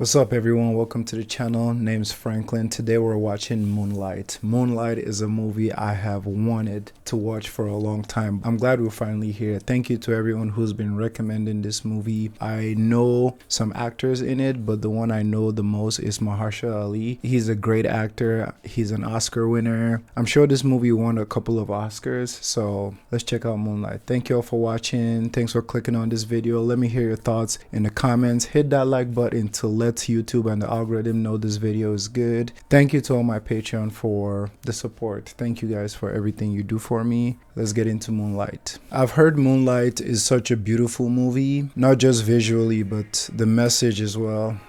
What's up, everyone? Welcome to the channel. Name's Franklin. Today we're watching Moonlight. Moonlight is a movie I have wanted to watch for a long time. I'm glad we're finally here. Thank you to everyone who's been recommending this movie. I know some actors in it, but the one I know the most is Mahershala Ali. He's a great actor. He's an Oscar winner. I'm sure this movie won a couple of Oscars, so let's check out Moonlight. Thank you all for watching. Thanks for clicking on this video. Let me hear your thoughts in the comments. Hit that like button to let YouTube and the algorithm know this video is good. Thank you to all my Patreon for the support. Thank you guys for everything you do for me. Let's get into Moonlight. I've heard Moonlight is such a beautiful movie, not just visually but the message as well.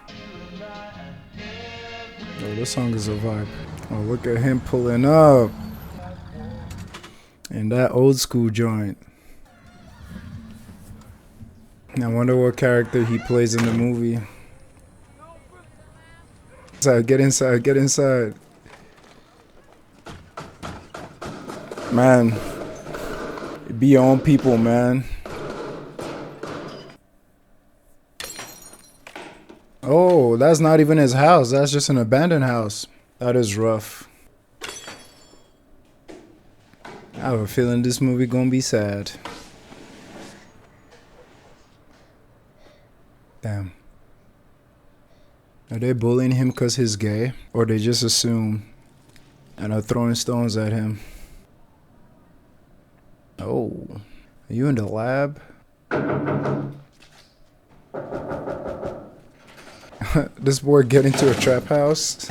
Oh, this song is a vibe. Oh, look at him pulling up in that old school joint. I wonder what character he plays in the movie. Get inside, get inside. Man, be your own people, man. Oh, that's not even his house. That's just an abandoned house. That is rough. I have a feeling this movie gonna be sad. Damn. Are they bullying him because he's gay? Or they just assume and are throwing stones at him? Oh, are you in the lab? This boy get into a trap house?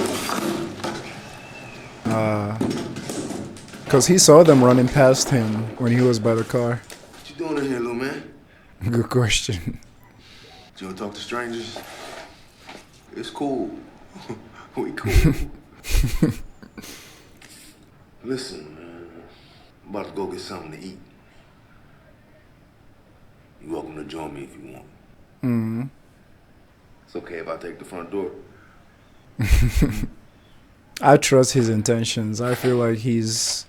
Because he saw them running past him when he was by the car. What you doing in here, little man? Good question. You don't talk to strangers? It's cool. We cool. Listen, man. I'm about to go get something to eat. You're welcome to join me if you want. Mm-hmm. It's okay if I take the front door. I trust his intentions. I feel like he's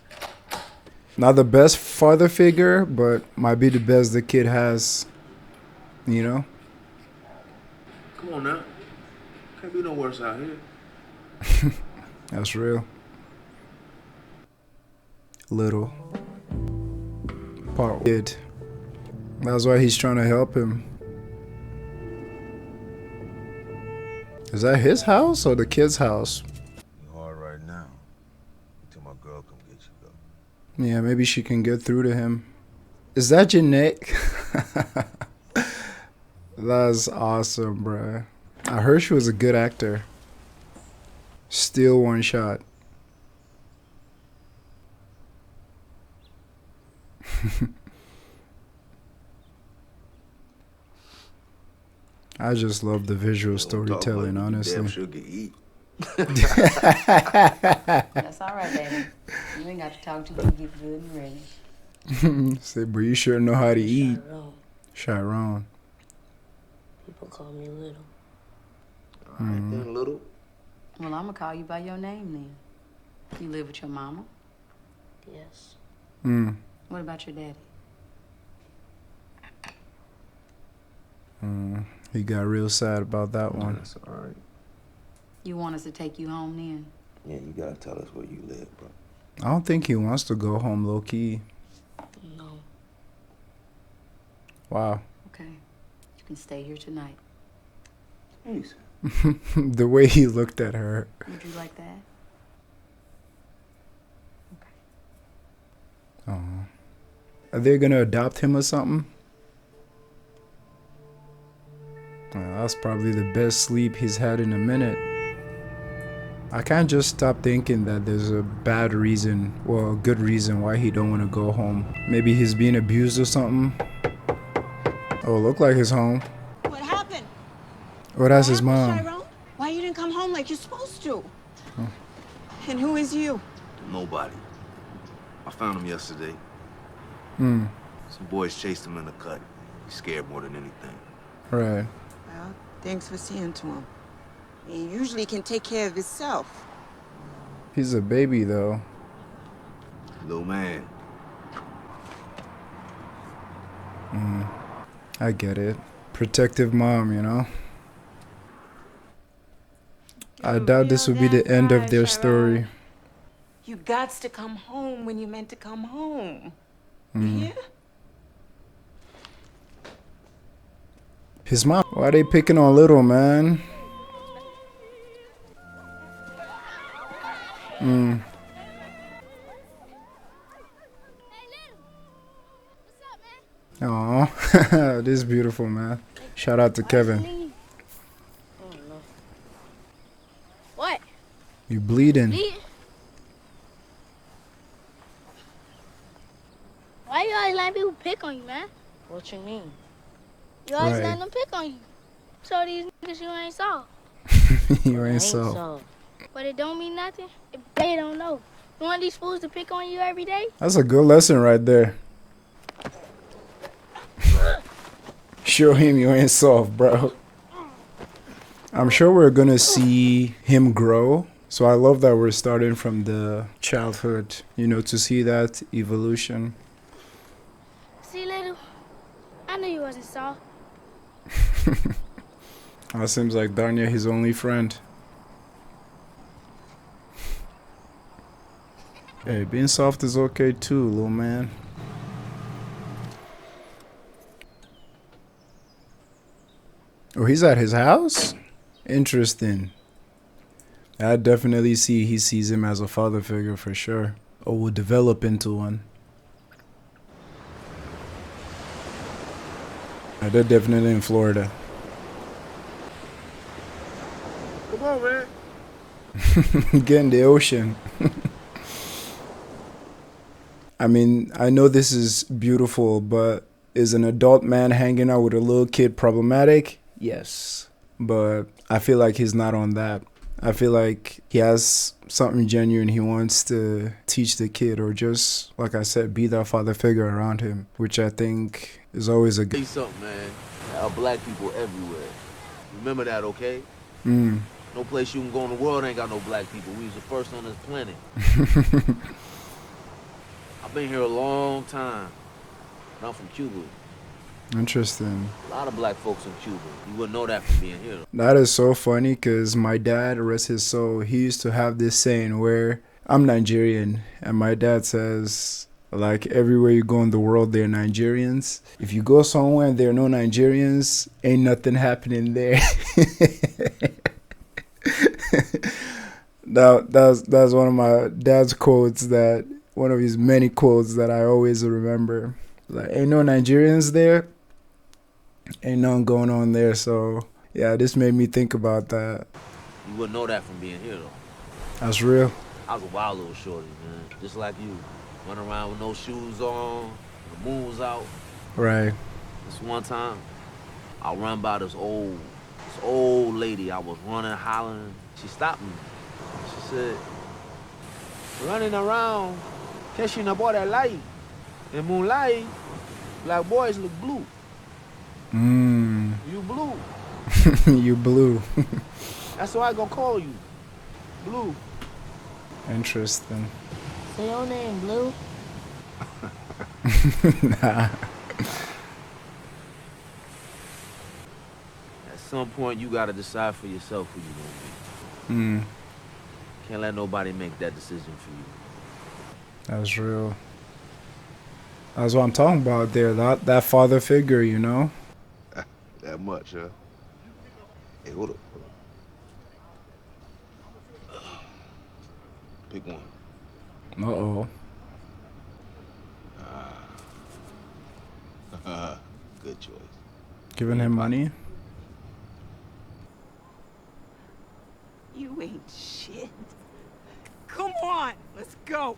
not the best father figure, but might be the best the kid has, you know? Come on now. Can't be no worse out here. That's real. Little. Part kid. That's why he's trying to help him. Is that his house or the kid's house? You're hard right now. Until my girl come get you, though. Yeah, maybe she can get through to him. Is that Janae? That's awesome, bruh. I heard she was a good actor. Still one shot. I just love the visual storytelling, honestly. Damn sure can eat. That's all right, baby. You ain't got to talk to me. Get good and ready. Say, but you sure know how to eat. Chiron. Chiron. People call me Little. All right, then, little. Well, I'm going to call you by your name then. You live with your mama? Yes. What about your daddy? He got real sad about that one. That's all right. You want us to take you home then? Yeah, you gotta tell us where you live, bro. I don't think he wants to go home low key. No. Wow. Okay. You can stay here tonight. Please. The way he looked at her. Would you like that? Okay. Are they gonna adopt him or something? That's probably the best sleep he's had in a minute. I can't just stop thinking that there's a bad reason, well, a good reason why he don't want to go home. Maybe he's being abused or something. Oh, look like his home. What happened? Oh, that's his mom. Chiron? Why you didn't come home like you're supposed to? And who is you? Nobody. I found him yesterday. Some boys chased him in the cut. He's scared more than anything. Right. Well, thanks for seeing to him. He usually can take care of himself. He's a baby though. Little man. I get it. Protective mom, you know? I doubt this will be the end of their story. You gots to come home when you're meant to come home. You hear? His mom. Why they picking on little, man? Oh, this is beautiful, man. Shout out to Kevin. What? You bleeding? Bleeding? Why you always letting people pick on you, man? What you mean? You always Right. letting them pick on you. So these niggas you ain't saw. You ain't so. But it don't mean nothing if they don't know. You want these fools to pick on you every day? That's a good lesson right there. Show him you ain't soft, bro. I'm sure we're gonna see him grow. So I love that we're starting from the childhood, you know, to see that evolution. See, little, I knew you wasn't soft. It seems like Darnia his only friend. Hey, being soft is okay too, little man. Oh, he's at his house? Interesting. I definitely see he sees him as a father figure for sure. Or will develop into one. They're definitely in Florida. Come on, man. Get in the ocean. I mean, I know this is beautiful, but is an adult man hanging out with a little kid problematic? Yes. But I feel like he's not on that. I feel like he has something genuine he wants to teach the kid, or just, like I said, be that father figure around him, which I think is always a Tell good. you something, man. There are black people everywhere. Remember that, okay? Mm. No place you can go in the world ain't got no black people. We was the first on this planet. I've been here a long time. And I'm from Cuba. Interesting. A lot of black folks in Cuba. You wouldn't know that from being here, though. That is so funny because my dad, rest his soul, he used to have this saying where I'm Nigerian, and my dad says, like, everywhere you go in the world, there are Nigerians. If you go somewhere and there are no Nigerians, ain't nothing happening there. That's one of my dad's quotes, that one of his many quotes that I always remember. Like, ain't no Nigerians there, ain't nothing going on there. So yeah, this made me think about that. You wouldn't know that from being here, though. That's real. I was a wild little shorty, man. Just like you. Running around with no shoes on, the moon was out. Right. This one time, I run by this old lady. I was running, hollering. She stopped me. She said, running around, catching a boy that light. In moonlight, black boys look blue. You blue. You blue. That's why I gonna call you. Blue. Interesting. So your name Blue? Nah. At some point, you gotta decide for yourself who you gonna be. Can't let nobody make that decision for you. That's real. That's what I'm talking about there. That father figure, you know? That much, huh? Hey, hold up. Pick one. Uh-oh. Good choice. Giving him money? You ain't shit. Come on, let's go.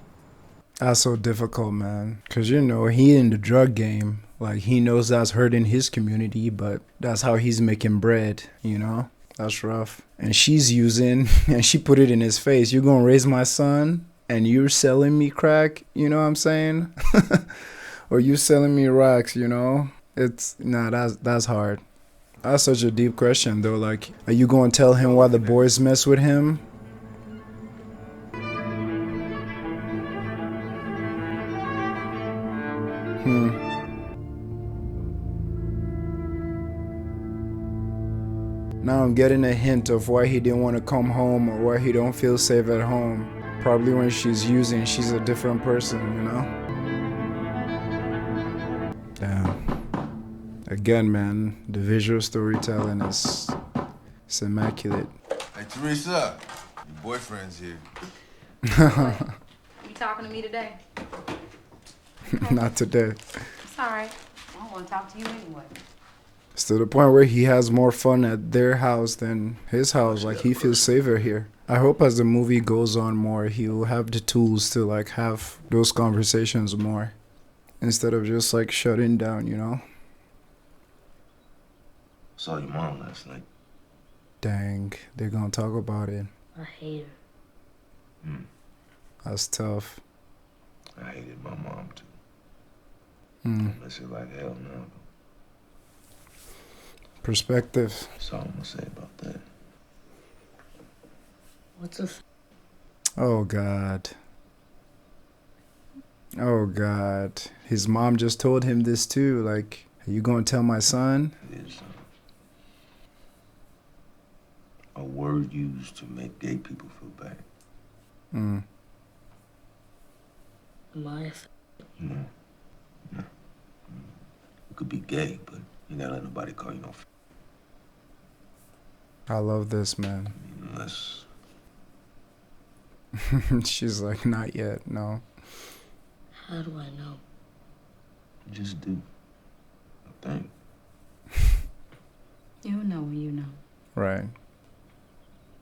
That's so difficult, man. Because, you know, he in the drug game. Like, he knows that's hurting his community, but that's how he's making bread, you know? That's rough. And she's using, and she put it in his face. You're going to raise my son, and you're selling me crack? You know what I'm saying? Or you selling me rocks, you know? That's hard. That's such a deep question, though. Like, are you going to tell him why the boys mess with him? Now I'm getting a hint of why he didn't want to come home or why he don't feel safe at home. Probably when she's using, she's a different person, you know? Damn. Again, man, the visual storytelling is it's immaculate. Hey, Teresa, your boyfriend's here. You talking to me today? Not today. It's all right. I don't want to talk to you anyway. It's to the point where he has more fun at their house than his house. Like, he feels safer here. I hope as the movie goes on more, he'll have the tools to, like, have those conversations more. Instead of just, like, shutting down, you know? Saw your mom last night. Dang, they're gonna talk about it. I hate her. That's tough. I hated my mom, too. I miss her like hell now. Perspective. That's all I'm gonna say about that. What's a Oh, God. Oh, God. His mom just told him this, too. Like, are you gonna tell my son? It is a word used to make gay people feel bad. Mm. am I? No. You could be gay, but you gotta let nobody call you no f. I love this, man. Unless She's like, not yet, no. How do I know? you just do. I think. You'll know when you know. Right.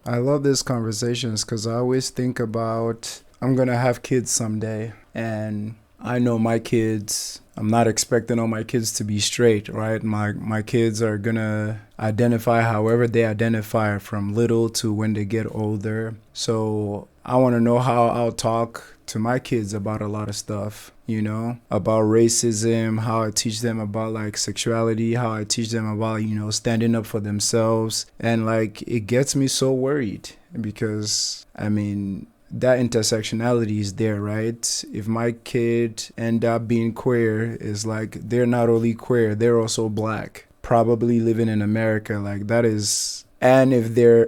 I love these conversations because I always think about I'm going to have kids someday. And I know my kids, I'm not expecting all my kids to be straight, right? My kids are going to identify however they identify from little to when they get older. So I want to know how I'll talk to my kids about a lot of stuff, you know, about racism, how I teach them about like sexuality, how I teach them about, you know, standing up for themselves. And like, it gets me so worried because, I mean, that intersectionality is there, right? If my kid end up being queer, is like they're not only queer, they're also black, probably living in America. Like that is, and if they're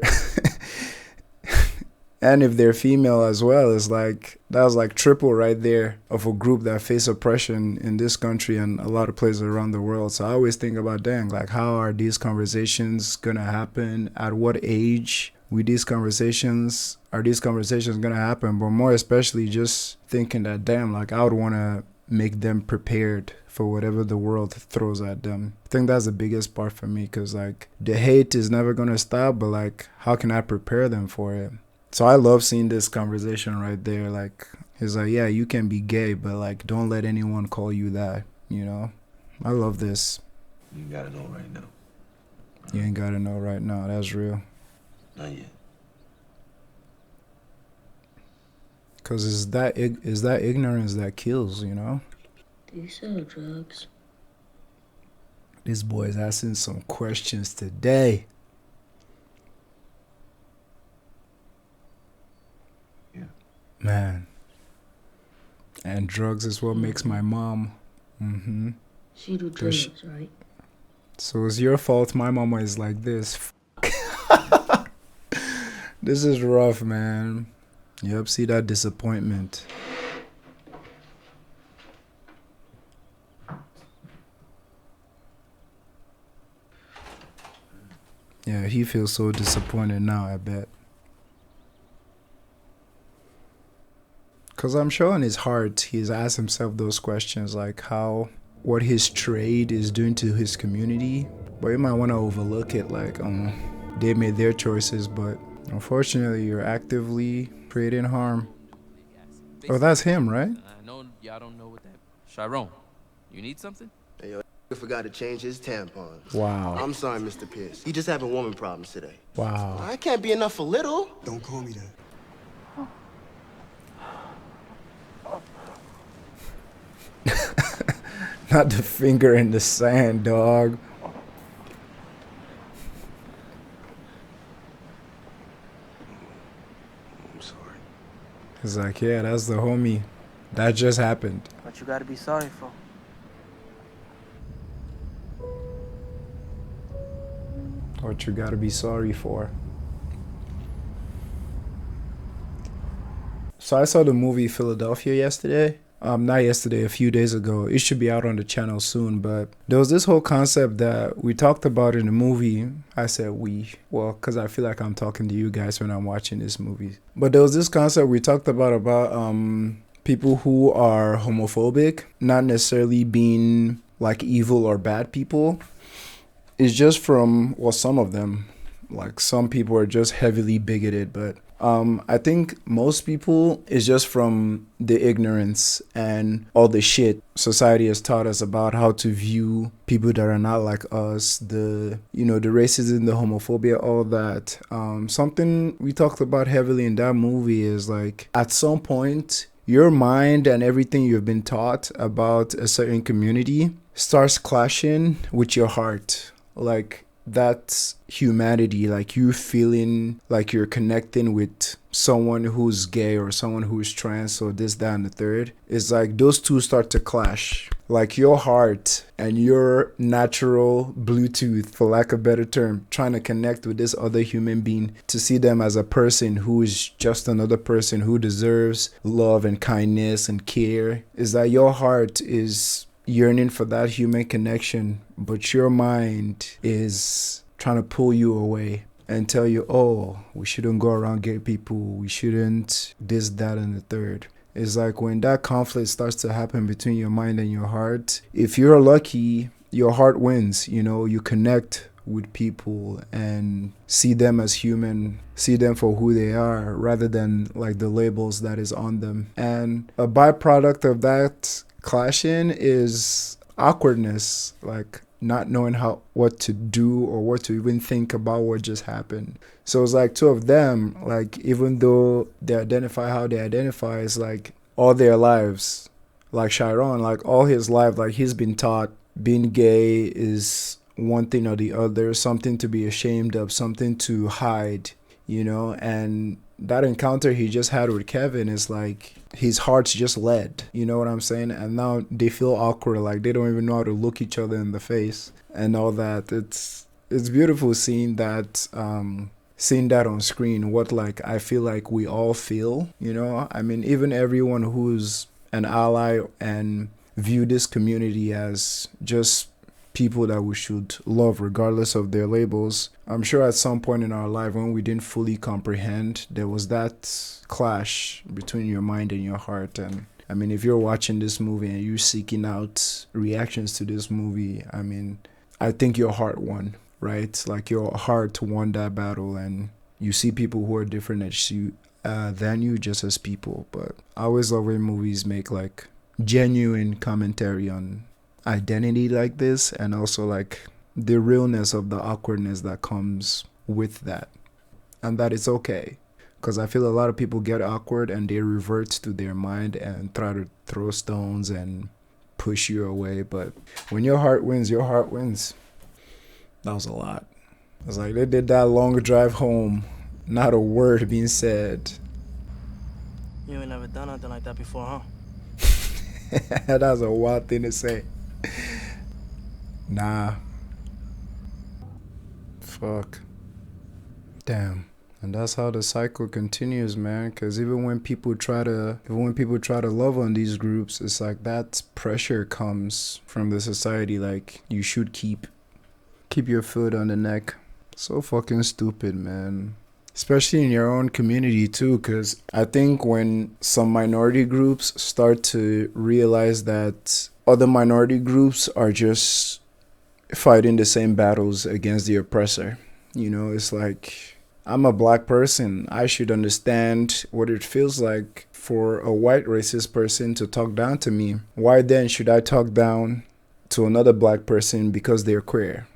and if they're female as well, it's like that's like triple right there of a group that face oppression in this country and a lot of places around the world. So I always think about, dang, like how are these conversations gonna happen? At what age? With these conversations, are these conversations gonna happen? But more especially just thinking that, damn, like I would want to make them prepared for whatever the world throws at them. I think that's the biggest part for me, because like the hate is never gonna stop, but like how can I prepare them for it? So I love seeing this conversation right there. Like he's like, yeah, you can be gay, but like don't let anyone call you that, you know? I love this. You gotta know right now. You ain't gotta know right now. That's real. Not yet. Cause is that ignorance that kills, you know? Do you sell drugs? This boy is asking some questions today. Yeah. Man. And drugs is what makes my mom. She do Does she- drugs, right? So it's your fault my mama is like this. This is rough, man. Yep, see that disappointment. Yeah, he feels so disappointed now, I bet. Because I'm sure in his heart, he's asked himself those questions, like what his trade is doing to his community. But you might want to overlook it, like, they made their choices, but unfortunately, you're actively creating harm. Oh, that's him, right? I know y'all don't know what that. Chiron, you need something? Hey, yo, he forgot to change his tampons. Wow. I'm sorry, Mr. Pierce. He just having woman problems today. Wow. I can't be enough for little. Don't call me that. Not the finger in the sand, dog. I'm sorry. He's like, yeah, that's the homie. That just happened. What you gotta be sorry for? Or what you gotta be sorry for. So I saw the movie Philadelphia yesterday. Not yesterday, a few days ago. It should be out on the channel soon, but there was this whole concept that we talked about in the movie. I said we, well, because I feel like I'm talking to you guys when I'm watching this movie. But there was this concept we talked about people who are homophobic, not necessarily being like evil or bad people. It's just from, well, some of them, like some people are just heavily bigoted, but I think most people is just from the ignorance and all the shit society has taught us about how to view people that are not like us, the racism, the homophobia, all that. Something we talked about heavily in that movie is like at some point your mind and everything you've been taught about a certain community starts clashing with your heart. Like that's humanity, like you feeling like you're connecting with someone who's gay or someone who's trans or this, that, and the third. It's like those two start to clash. Like your heart and your natural Bluetooth, for lack of a better term, trying to connect with this other human being to see them as a person who is just another person who deserves love and kindness and care. Is that your heart is yearning for that human connection, but your mind is trying to pull you away and tell you, oh, we shouldn't go around gay people, we shouldn't this, that, and the third. It's like when that conflict starts to happen between your mind and your heart, if you're lucky, your heart wins. You connect with people and see them as human, see them for who they are rather than like the labels that is on them. And a byproduct of that clashing is awkwardness, like not knowing what to do or what to even think about what just happened. So it's like two of them, like even though they identify how they identify, it's like all their lives, like Chiron, like all his life, like he's been taught being gay is one thing or the other, something to be ashamed of, something to hide, and that encounter he just had with Kevin is like his heart's just lead, you know what I'm saying? And now they feel awkward, like they don't even know how to look each other in the face and all that. It's beautiful seeing that on screen, what like I feel like we all feel, I mean, even everyone who's an ally and view this community as just people that we should love regardless of their labels. I'm sure at some point in our life when we didn't fully comprehend, there was that clash between your mind and your heart. And I mean, if you're watching this movie and you're seeking out reactions to this movie, I mean, I think your heart won, right? Like your heart won that battle, and you see people who are different than you just as people. But I always love when movies make like genuine commentary on identity like this, and also like the realness of the awkwardness that comes with that, and that it's okay, because I feel a lot of people get awkward and they revert to their mind and try to throw stones and push you away. But when your heart wins, your heart wins. That was a lot. It's like they did that long drive home, not a word being said. You ain't never done nothing like that before, huh? That's a wild thing to say. Nah. Fuck. Damn. And that's how the cycle continues, man. Because even when people try to love on these groups, it's like that pressure comes from the society. Like you should keep your foot on the neck. So fucking stupid, man. Especially in your own community too, because I think when some minority groups start to realize that other minority groups are just fighting the same battles against the oppressor, it's like, I'm a black person, I should understand what it feels like for a white racist person to talk down to me. Why then should I talk down to another black person because they're queer?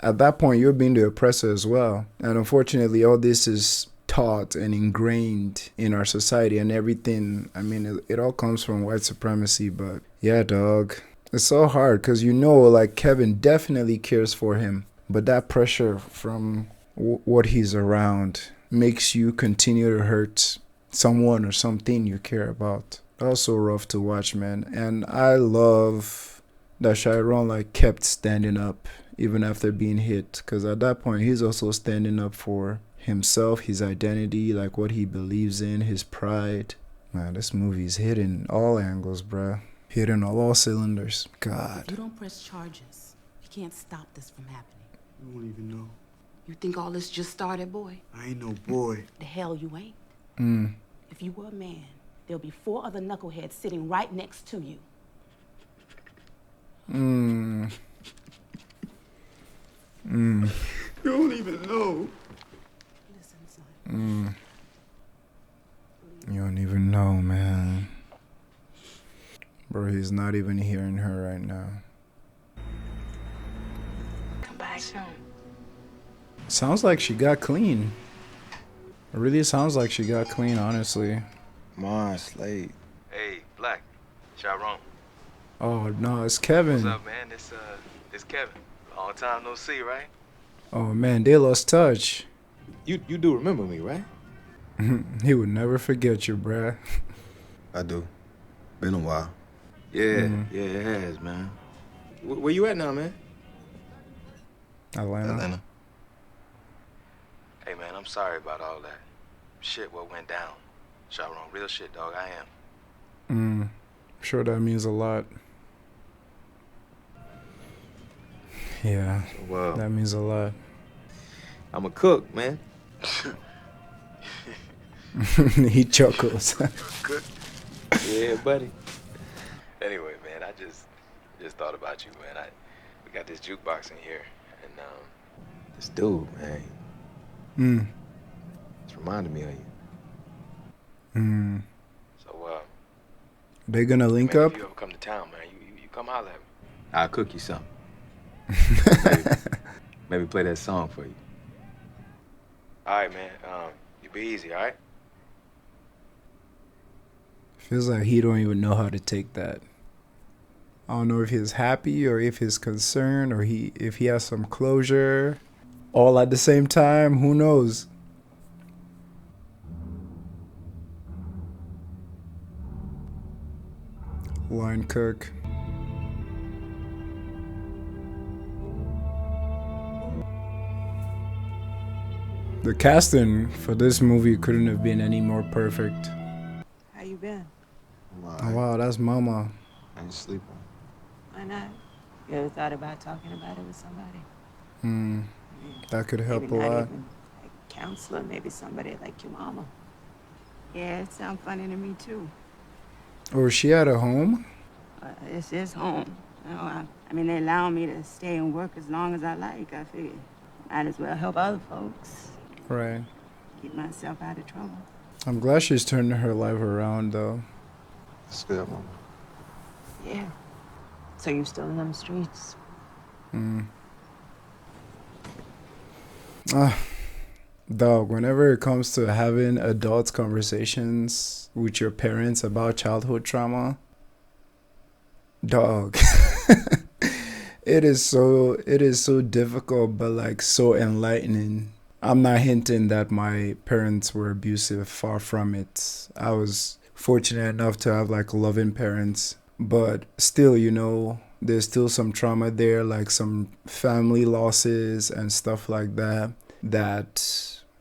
At that point, you're being the oppressor as well. And unfortunately, all this is taught and ingrained in our society and everything. I mean, it all comes from white supremacy. But yeah, dog, it's so hard because like Kevin definitely cares for him. But that pressure from what he's around makes you continue to hurt someone or something you care about. Also rough to watch, man. And I love that Chiron like kept standing up even after being hit. Because at that point, he's also standing up for himself, his identity, like what he believes in, his pride. Man, this movie's hitting all angles, bruh. Hitting on all cylinders. God. If you don't press charges, you can't stop this from happening. You won't even know. You think all this just started, boy? I ain't no boy. The hell you ain't. Mm. If you were a man, there'll be 4 other knuckleheads sitting right next to you. Mm. Mm. You don't even know. Listen, son. Mm. You don't even know, man. Bro, he's not even hearing her right now. Come back soon. Sounds like she got clean. It really sounds like she got clean, honestly. Ma, Slade. Hey, Black. Chiron. Oh, no, it's Kevin. What's up, man? This Kevin. Long time no see, right? Oh, man, they lost touch. You do remember me, right? He would never forget you, bruh. I do. Been a while. Yeah, yeah, it has, man. Where you at now, man? Atlanta. Hey, man, I'm sorry about all that. Shit, what went down. Chiron, real shit, dog, I am. I'm sure that means a lot. Yeah, Well, that means a lot. I'm a cook, man. He chuckles. Cook? Yeah, buddy. Anyway, man, I just thought about you, man. We got this jukebox in here, and this dude, man, it's reminded me of you. So, They gonna link up? if you ever come to town, man, you come holler at me. I'll cook you something. maybe play that song for you. All right, man. You be easy, all right? Feels like he don't even know how to take that. I don't know if he's happy or if he's concerned or if he has some closure. All at the same time, who knows? Line cook. The casting for this movie couldn't have been any more perfect. How you been? Oh, wow, that's Mama. I ain't sleeping. Why not? You ever thought about talking about it with somebody? That could help Maybe a not lot. even a counselor, maybe somebody like your mama. Yeah, it sounds funny to me too. Or is she at a home? This is home. You know, I mean, they allow me to stay and work as long as I like. I figure might as well help other folks. Right. Keep myself out of trouble. I'm glad she's turning her life around, though. It's good, Mama. Yeah. So you still in them streets? Dog, whenever it comes to having adult conversations with your parents about childhood trauma, dog, it is so difficult, but like so enlightening. I'm not hinting that my parents were abusive, far from it. I was fortunate enough to have like loving parents, but still, you know, there's still some trauma there, like some family losses and stuff like that,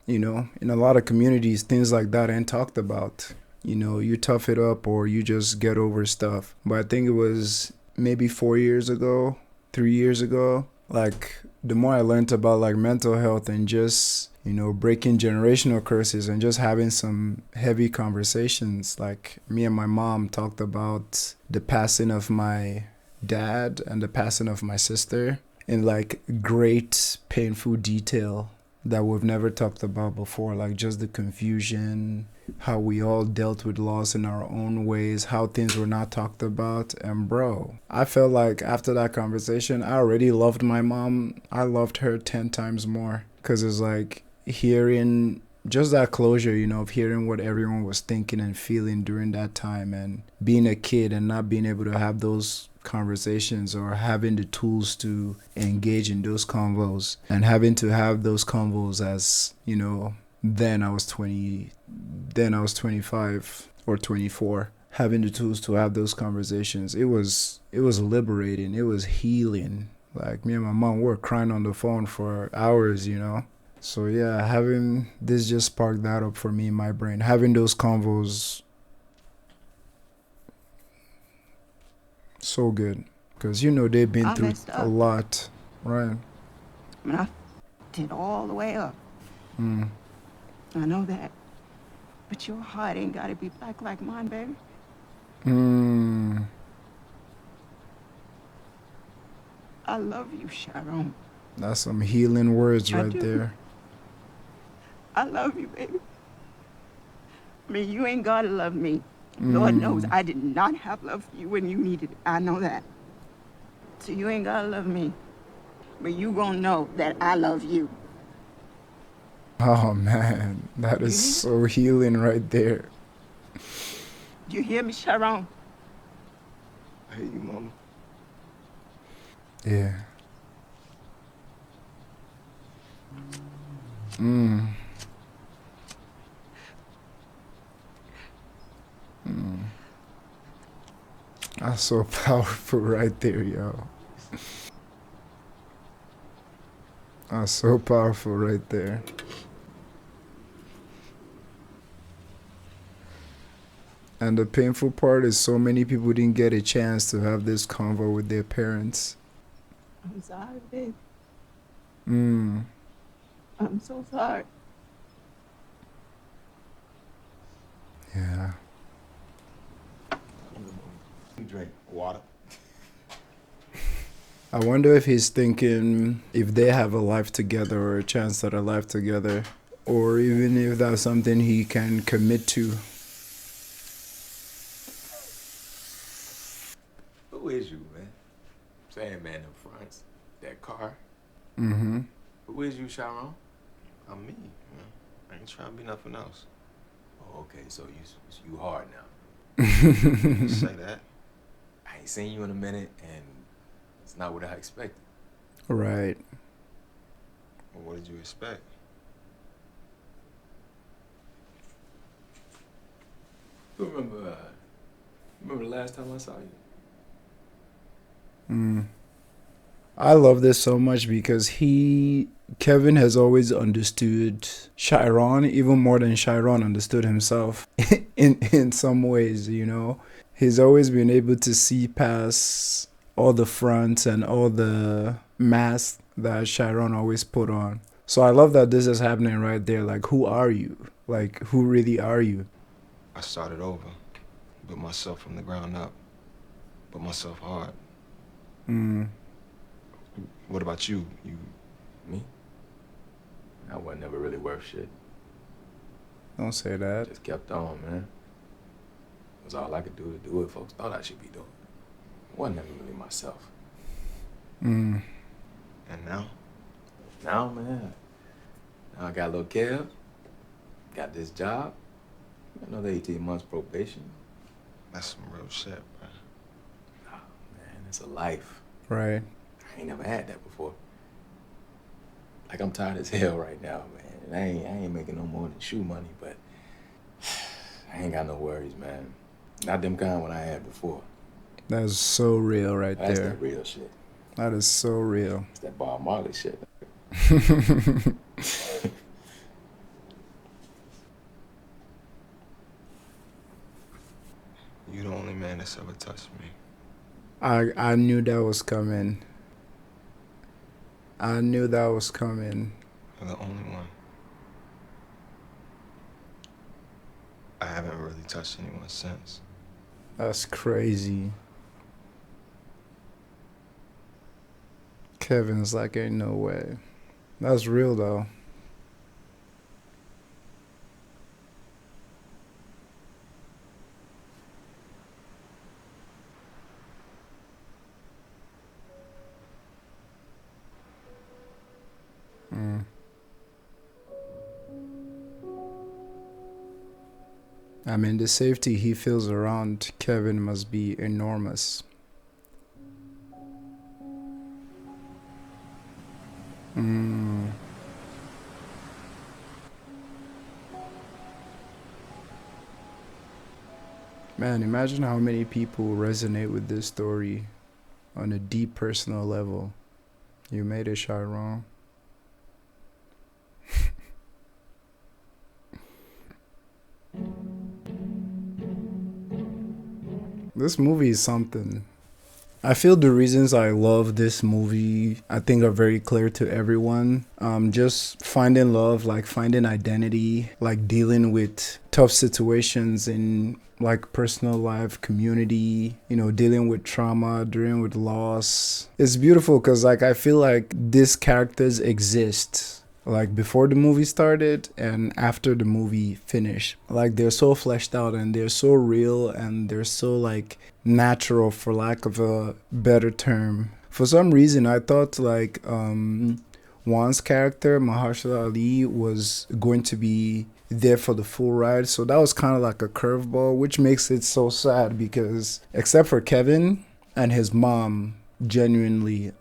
you know, in a lot of communities, things like that ain't talked about. You know, you tough it up or you just get over stuff. But I think it was maybe 4 years ago, 3 years ago, like the more I learned about like mental health and just, you know, breaking generational curses and just having some heavy conversations, like me and my mom talked about the passing of my dad and the passing of my sister in like great painful detail that we've never talked about before, like just the confusion, how we all dealt with loss in our own ways, how things were not talked about. And bro, I felt like after that conversation, I already loved my mom. I loved her 10 times more, because it's like hearing just that closure, you know, of hearing what everyone was thinking and feeling during that time, and being a kid and not being able to have those conversations or having the tools to engage in those convos, and having to have those convos as, you know, then I was 25 or 24, having the tools to have those conversations. It was liberating. It was healing. Like me and my mom were crying on the phone for hours, you know. So yeah, having this just sparked that up for me in my brain. Having those convos, so good, because you know they've been I through messed a up. lot, right? I mean, I did all the way up. Mm. I know that. But your heart ain't gotta be black like mine, baby. Mm. I love you, Sharon. That's some healing words I right do. there. I love you, baby. I mean, you ain't gotta love me. Lord knows I did not have love for you when you needed it. I know that. So you ain't gotta love me. But you gonna know that I love you. Oh man, that is so healing right there. You hear me, Sharon? I hear you, mama. Yeah. Mm. Mm. That's so powerful right there, yo. That's so powerful right there. And the painful part is so many people didn't get a chance to have this convo with their parents. I'm sorry, babe. Mm. I'm so sorry. Yeah. You drink water. I wonder if he's thinking if they have a life together or a chance at a life together, or even if that's something he can commit to. Who is you, man? Saying man in front, that car. Mm-hmm. Who is you, Sharon? I'm me, man. I ain't trying to be nothing else. Oh, okay, so you hard now. You say that. I ain't seen you in a minute, and it's not what I expected. Right. Well, what did you expect? You remember the last time I saw you? Mm. I love this so much because Kevin has always understood Chiron even more than Chiron understood himself in some ways, you know. He's always been able to see past all the fronts and all the masks that Chiron always put on. So I love that this is happening right there. Like, who are you? Like, who really are you? I started over. Built myself from the ground up. Built myself hard. Mm. What about you? You... Me? I wasn't never really worth shit. Don't say that. Just kept on, man. It was all I could do to do what folks thought I should be doing. Wasn't never really myself. Mm. And now? Now, man. Now I got a little Kev. Got this job. Another 18 months probation. That's some real shit, bro. Oh, man, it's a life. Right. I ain't never had that before. Like, I'm tired as hell right now, man. And I ain't making no more than shoe money, but I ain't got no worries, man. Not them kind what I had before. That's so real right That's there. that real shit. That is so real. It's that Bob Marley shit. You the only man that's ever touched me. I knew that was coming. I knew that was coming. You're the only one. I haven't really touched anyone since. That's crazy. Kevin's like, ain't no way. That's real though. Mm. I mean, the safety he feels around Kevin must be enormous. Mm. Man, imagine how many people resonate with this story on a deep personal level. You made it, Chiron. This movie is something. I feel the reasons I love this movie, I think, are very clear to everyone. Just finding love, like finding identity, like dealing with tough situations in like personal life, community, you know, dealing with trauma, dealing with loss. It's beautiful because like I feel like these characters exist like before the movie started and after the movie finished. Like they're so fleshed out and they're so real and they're so like natural, for lack of a better term. For some reason I thought like Juan's character Mahershala Ali was going to be there for the full ride, so that was kind of like a curveball, which makes it so sad because except for Kevin and his mom, genuinely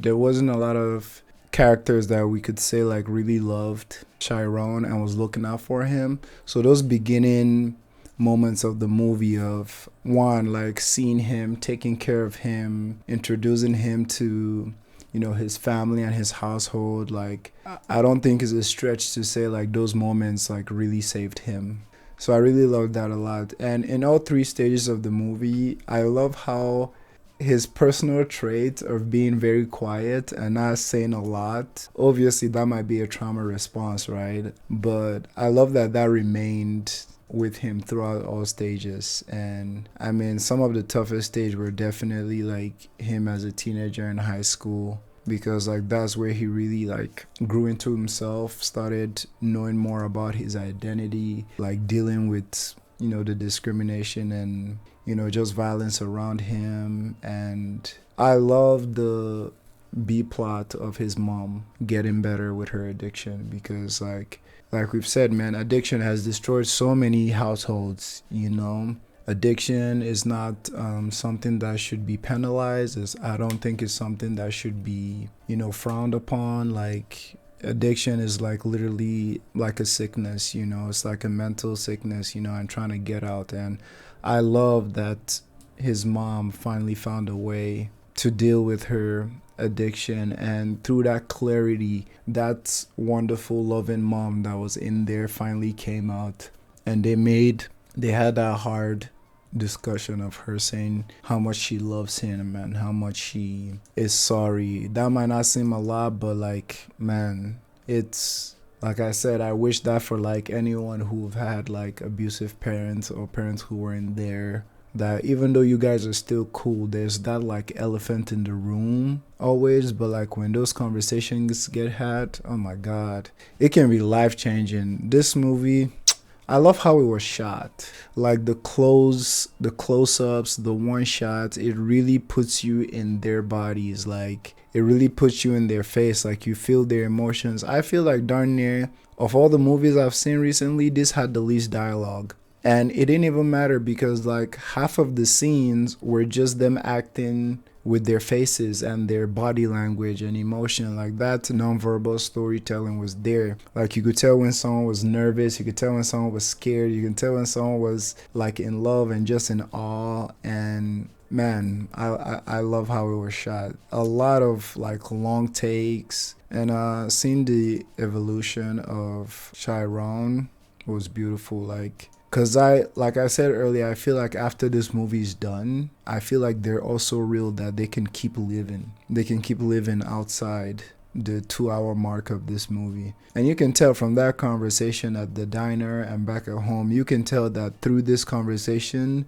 there wasn't a lot of characters that we could say like really loved Chiron and was looking out for him. So those beginning moments of the movie of Juan like seeing him, taking care of him, introducing him to, you know, his family and his household, like I don't think it's a stretch to say like those moments like really saved him. So I really loved that a lot. And in all three stages of the movie, I love how his personal trait of being very quiet and not saying a lot, obviously that might be a trauma response, right? But I love that that remained with him throughout all stages. And I mean, some of the toughest stages were definitely like him as a teenager in high school, because like that's where he really like grew into himself, started knowing more about his identity, like dealing with, you know, the discrimination and, you know, just violence around him. And I love the B plot of his mom getting better with her addiction, because like we've said, man, addiction has destroyed so many households, you know. Addiction is not something that should be penalized. I don't think it's something that should be, you know, frowned upon. Like addiction is like literally like a sickness, you know. It's like a mental sickness, you know, and trying to get out. And I love that his mom finally found a way to deal with her addiction, and through that clarity, that wonderful loving mom that was in there finally came out, and they had that hard discussion of her saying how much she loves him and how much she is sorry. That might not seem a lot, but like, man, it's like I said, I wish that for like anyone who've had like abusive parents or parents who weren't there, that even though you guys are still cool, there's that like elephant in the room always. But like when those conversations get had, oh my God, it can be life-changing. This movie, I love how it was shot. Like the close-ups, the one shots, it really puts you in their bodies. Like it really puts you in their face. Like you feel their emotions. I feel like darn near of all the movies I've seen recently, this had the least dialogue. And it didn't even matter because like half of the scenes were just them acting with their faces and their body language and emotion. Like that nonverbal storytelling was there. Like you could tell when someone was nervous, you could tell when someone was scared, you can tell when someone was like in love and just in awe. And man, I love how it was shot. A lot of like long takes, and seeing the evolution of Chiron was beautiful. Because like I said earlier, I feel like after this movie's done, I feel like they're also real that they can keep living. They can keep living outside the 2-hour mark of this movie. And you can tell from that conversation at the diner and back at home, you can tell that through this conversation,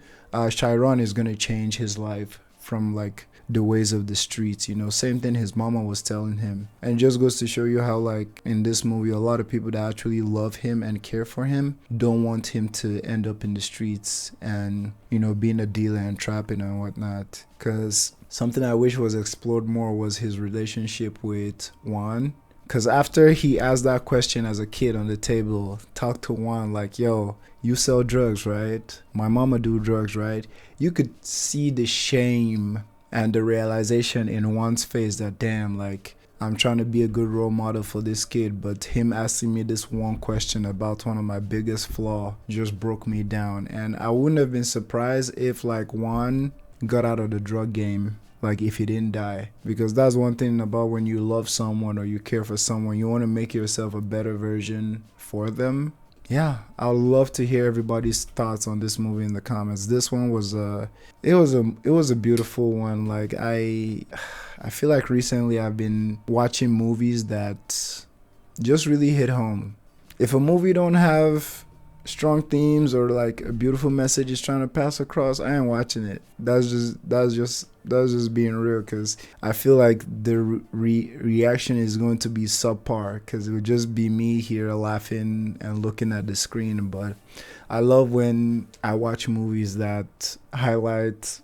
Chiron is going to change his life from like the ways of the streets, you know. Same thing his mama was telling him. And it just goes to show you how like in this movie, a lot of people that actually love him and care for him don't want him to end up in the streets and, you know, being a dealer and trapping and whatnot. Because something I wish was explored more was his relationship with Juan. Because after he asked that question as a kid on the table, talked to Juan like, yo, you sell drugs, right? My mama do drugs, right? You could see the shame and the realization in Juan's face that, damn, like, I'm trying to be a good role model for this kid, but him asking me this one question about one of my biggest flaw just broke me down. And I wouldn't have been surprised if, like, Juan got out of the drug game. like if he didn't die, because that's one thing about when you love someone or you care for someone, you want to make yourself a better version for them. Yeah, I'd love to hear everybody's thoughts on this movie in the comments. This one was it was a beautiful one. Like I feel like recently I've been watching movies that just really hit home. If a movie don't have strong themes or like a beautiful message is trying to pass across, I ain't watching it. That's just being real, because I feel like the reaction is going to be subpar, because it would just be me here laughing and looking at the screen. But I love when I watch movies that highlight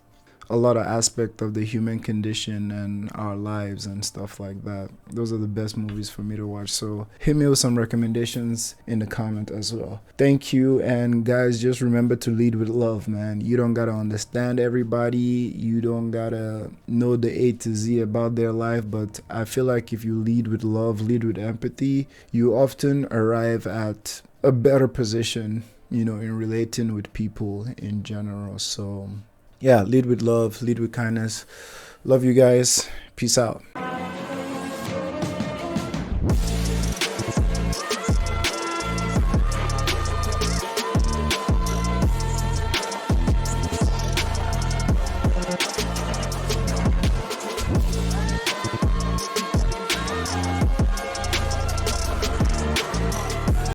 a lot of aspect of the human condition and our lives and stuff like that. Those are the best movies for me to watch. So hit me with some recommendations in the comment as well. Thank you. And guys, just remember to lead with love, man. You don't gotta understand everybody. You don't gotta know the A to Z about their life. But I feel like if you lead with love, lead with empathy, you often arrive at a better position, you know, in relating with people in general. So yeah, lead with love, lead with kindness. Love you guys. Peace out.